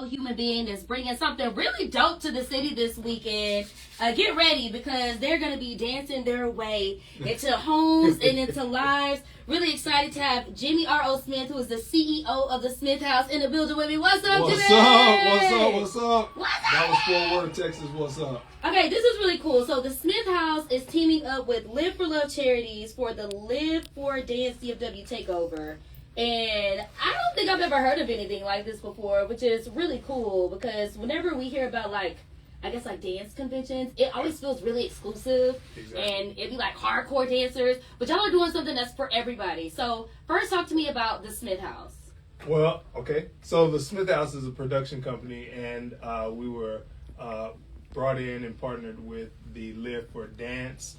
human being that's bringing something really dope to the city this weekend. Get ready because they're going to be dancing their way into homes and into lives. Really excited to have Jimmy R.O. Smith, who is the CEO of the Smith House, in the building with me. What's up, Jimmy? What's up? That was Fort Worth, Texas. What's up? Okay, this is really cool. So the Smith House is teaming up with Live for Love Charities for the Live for Dance DFW Takeover. And I don't think I've ever heard of anything like this before, which is really cool because whenever we hear about dance conventions, it always feels really exclusive. Exactly. And it'd be like hardcore dancers, but y'all are doing something that's for everybody. So first talk to me about the Smith House. Well, okay. So the Smith House is a production company, and we were brought in and partnered with the Live for Dance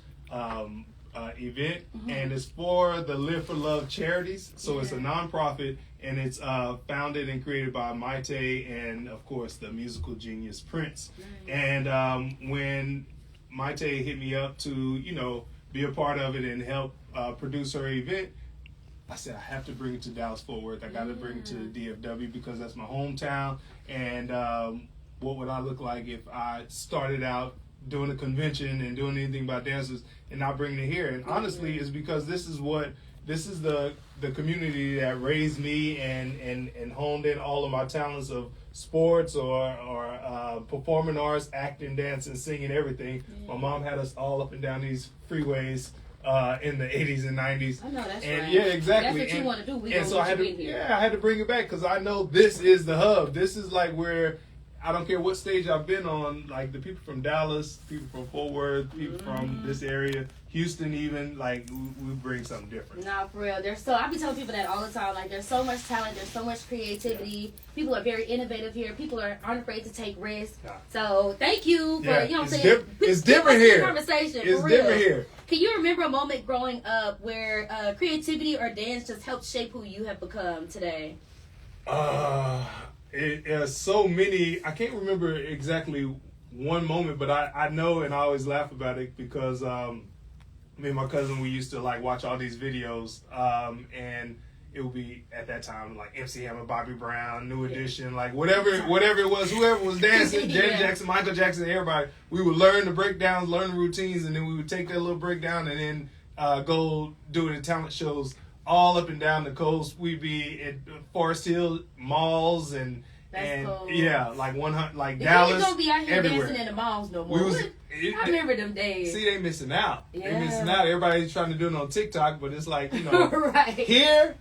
event, and it's for the Live for Love charities. So it's a nonprofit, and it's founded and created by Maite and, of course, the musical genius Prince. Nice. And when Maite hit me up to, be a part of it and help produce her event, I said, I have to bring it to Dallas-Fort Worth. I got to bring it to the DFW because that's my hometown. And what would I look like if I started out doing a convention and doing anything about dancers and not bringing it here? And honestly, it's because this is the community that raised me and honed in all of my talents of sports or performing arts, acting, dancing, singing, everything. My mom had us all up and down these freeways in the 80s and 90s. I know, that's and right. Yeah, exactly. That's what you want to do. And so I had to bring it back because I know this is the hub. This is like where, I don't care what stage I've been on, like the people from Dallas, people from Fort Worth, people from this area, Houston even, like we bring something different. Nah, for real. I be telling people that all the time. Like, there's so much talent, there's so much creativity. People are very innovative here. People aren't afraid to take risks. Yeah. So thank you for what I'm saying. It's different here. Conversation. It's different here. Can you remember a moment growing up where creativity or dance just helped shape who you have become today? So many. I can't remember exactly one moment, but I know, and I always laugh about it because me and my cousin, we used to like watch all these videos, and it would be at that time like MC Hammer, Bobby Brown, New Edition, like whatever it was, whoever was dancing, Janet Jackson, Michael Jackson, everybody. We would learn the breakdowns, learn the routines, and then we would take that little breakdown and then go do it at talent shows all up and down the coast. We'd be at Forest Hill malls and cool. Like 100, like Dallas. You don't be out here everywhere. dancing in the malls no more. I remember them days. See, they missing out. Yeah. They missing out. Everybody's trying to do it on TikTok, but it's like, right. Here,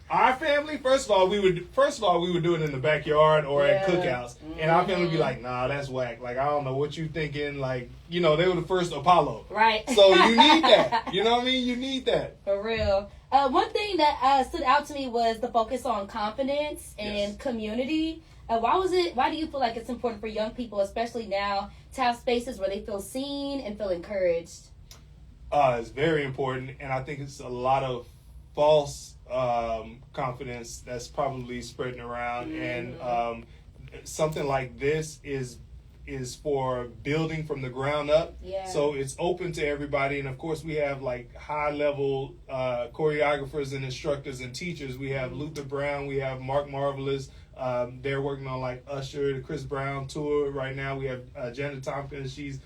our family, first of all, we would do it in the backyard or at cookouts, and our family would be like, nah, that's whack. Like, I don't know what you thinking. Like, they were the first Apollo. Right. So you need that. You know what I mean? You need that. For real. One thing that stood out to me was the focus on confidence and community. Why do you feel like it's important for young people, especially now, to have spaces where they feel seen and feel encouraged? It's very important, and I think it's a lot of false confidence that's probably spreading around, and something like this is for building from the ground up. Yeah. So it's open to everybody, and of course we have like high level choreographers and instructors and teachers. We have Luther Brown, we have Mark Marvelous. They're working on like Usher, the Chris Brown tour right now. We have Janet Tompkins. She's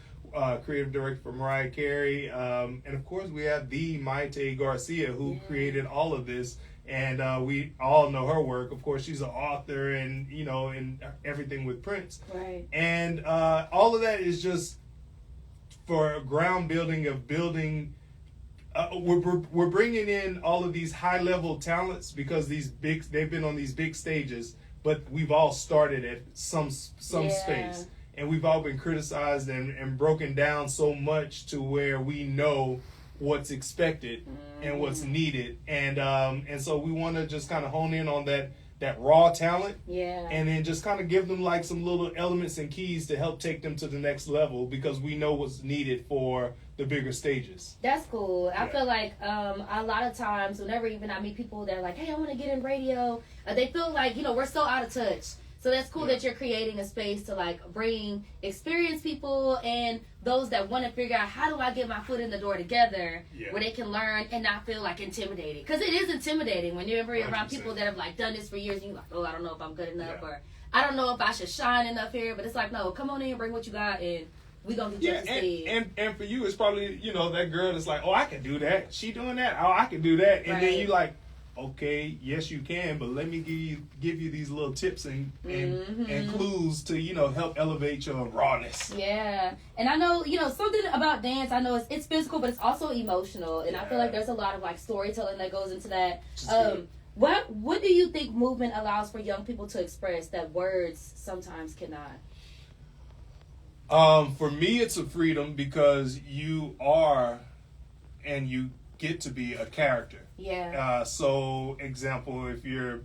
creative director for Mariah Carey. And of course we have the Maite Garcia who created all of this. And we all know her work. Of course, she's an author and, and everything with Prince. Right. And all of that is just for ground building of building. We're bringing in all of these high level talents because they've been on these big stages, but we've all started at some space, and we've all been criticized and broken down so much to where we know what's expected and what's needed, and so we want to just kind of hone in on that raw talent, and then just kind of give them like some little elements and keys to help take them to the next level because we know what's needed for the bigger stages. That's cool. I feel like a lot of times whenever even I meet people that are like, hey, I want to get in radio, they feel like, we're so out of touch. So that's cool that you're creating a space to like bring experienced people and those that want to figure out how do I get my foot in the door together where they can learn and not feel like intimidated. Because it is intimidating when you're around 100%. People that have like done this for years and you're like, oh, I don't know if I'm good enough or I don't know if I should shine enough here, but it's like, no, come on in, bring what you got, and we gonna do just and for you, it's probably, you know, that girl that's like, oh, I can do that. She doing that. Oh, I can do that. And then you like, okay, yes, you can, but let me give you these little tips and clues to, you know, help elevate your rawness. Yeah, and I know, you know, something about dance. I know it's physical, but it's also emotional, and I feel like there's a lot of like storytelling that goes into that. What do you think movement allows for young people to express that words sometimes cannot? For me, it's a freedom because you are and you get to be a character. Yeah. So, example, if you're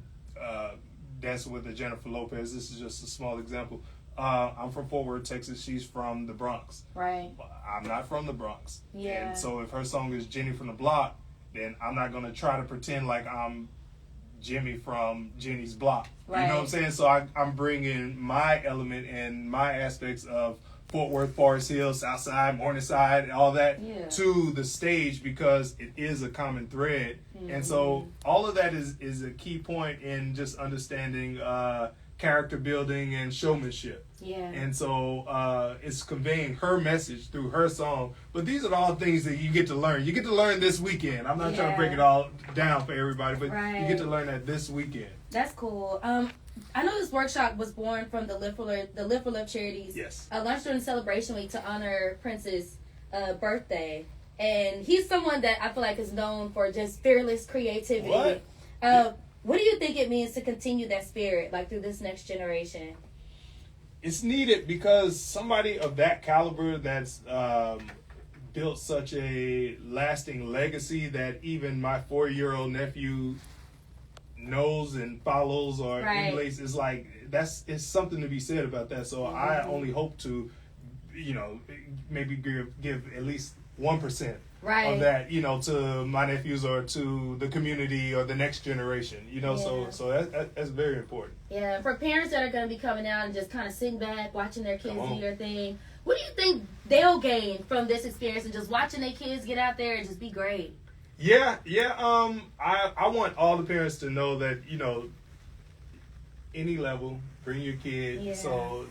dancing with a Jennifer Lopez, this is just a small example. I'm from Fort Worth, Texas. She's from the Bronx. Right. I'm not from the Bronx. Yeah. And so if her song is Jenny from the Block, then I'm not going to try to pretend like I'm Jimmy from Jenny's Block. Right. You know what I'm saying? So I'm bringing my element and my aspects of Fort Worth, Forest Hill, Southside, Morningside, all that to the stage because it is a common thread. And so all of that is a key point in just understanding character building and showmanship. Yeah. And so it's conveying her message through her song. But these are all things that you get to learn. You get to learn this weekend. I'm not trying to break it all down for everybody, but you get to learn that this weekend. That's cool. I know this workshop was born from the Live for Love charities. Yes. Lunch during Celebration Week to honor Prince's birthday. And he's someone that I feel like is known for just fearless creativity. What do you think it means to continue that spirit, like through this next generation? It's needed because somebody of that caliber that's built such a lasting legacy that even my 4-year-old nephew knows and follows or emulates, is like it's something to be said about that. So I only hope to, you know, maybe give at least 1% of that, you know, to my nephews or to the community or the next generation, you know. So that's very important. Yeah, for parents that are going to be coming out and just kind of sitting back, watching their kids do their thing, what do you think they'll gain from this experience and just watching their kids get out there and just be great? I want all the parents to know that, you know, any level, bring your kid. So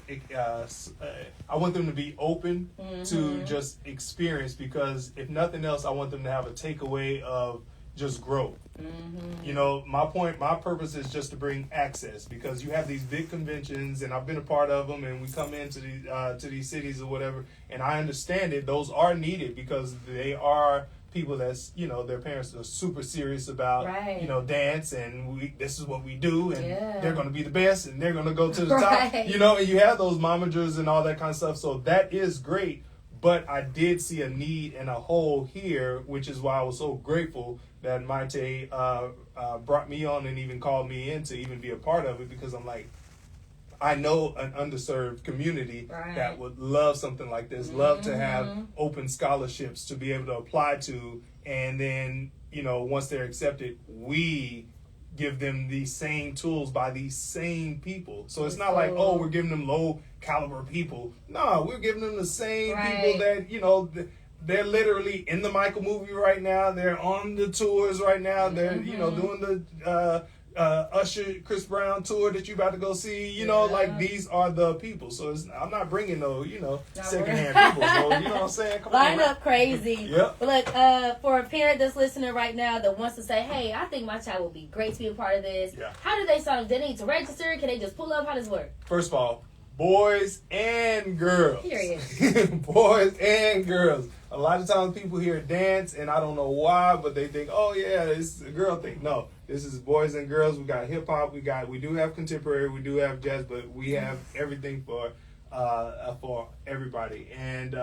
I want them to be open to just experience, because if nothing else, I want them to have a takeaway of just growth. You know, my purpose is just to bring access, because you have these big conventions, and I've been a part of them, and we come into these cities or whatever, and I understand it. Those are needed because they are people that's, you know, their parents are super serious about, you know, dance, and this is what we do, and they're going to be the best, and they're going to go to the top, you know, and you have those momagers and all that kind of stuff. So that is great. But I did see a need and a hole here, which is why I was so grateful that Maite brought me on and even called me in to even be a part of it, because I'm like, I know an underserved community that would love something like this, love to have open scholarships to be able to apply to, and then, you know, once they're accepted, we give them these same tools by these same people. So it's not like, oh, we're giving them low caliber people. No, we're giving them the same people that, you know, they're literally in the Michael movie right now. They're on the tours right now. They're, you know, doing the Usher, Chris Brown tour that you about to go see, you know, like these are the people. So I'm not bringing no, you know, secondhand people. So, you know what I'm saying? Come Line up crazy. Yep. But look, for a parent that's listening right now that wants to say, hey, I think my child would be great to be a part of this. How do they sign up? Do they need to register? Can they just pull up? How does it work? First of all, boys and girls. Period. Boys and girls. A lot of times people hear dance, and I don't know why, but they think, oh yeah, it's a girl thing. No, this is boys and girls. We got hip hop. We do have contemporary. We do have jazz, but we have everything for everybody. And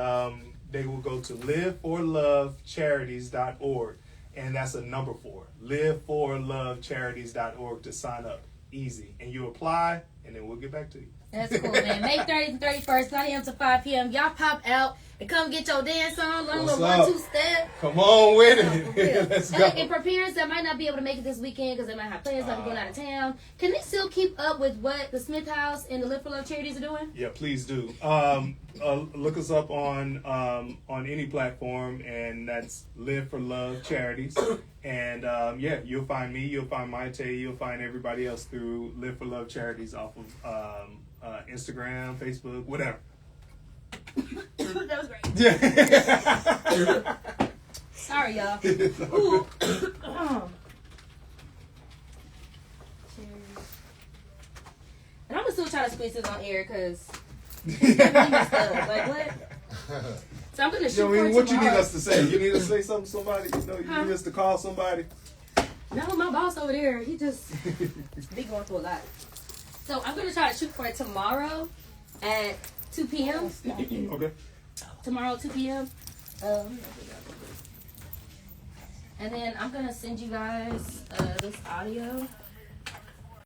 they will go to liveforlovecharities.org, and that's a number 4. liveforlovecharities.org to sign up. Easy, and you apply, and then we'll get back to you. That's cool, man. May 30th and 31st, 9 a.m. to 5 p.m. Y'all pop out And come get your dance on, learn a What's little up? 1-2 step. Come on with For real. it. Let's And go. like, and for parents that might not be able to make it this weekend because they might have plans, might be going out of town, can they still keep up with what the Smith House and the Live for Love charities are doing? Yeah, please do. Look us up on any platform, and that's Live for Love Charities. And yeah, you'll find me, you'll find Maite, you'll find everybody else through Live for Love Charities off of Instagram, Facebook, whatever. That was great. Yeah. Sorry, y'all. Ooh. And I'm still trying to squeeze this on air because like what? So I'm gonna shoot for What you need tomorrow. us to say? You need us to say something to somebody? You know, you need us to call somebody? No, my boss over there, he just be going through a lot. So I'm gonna try to shoot for it tomorrow at 2 p.m. Okay. Tomorrow 2 p.m. And then I'm gonna send you guys this audio.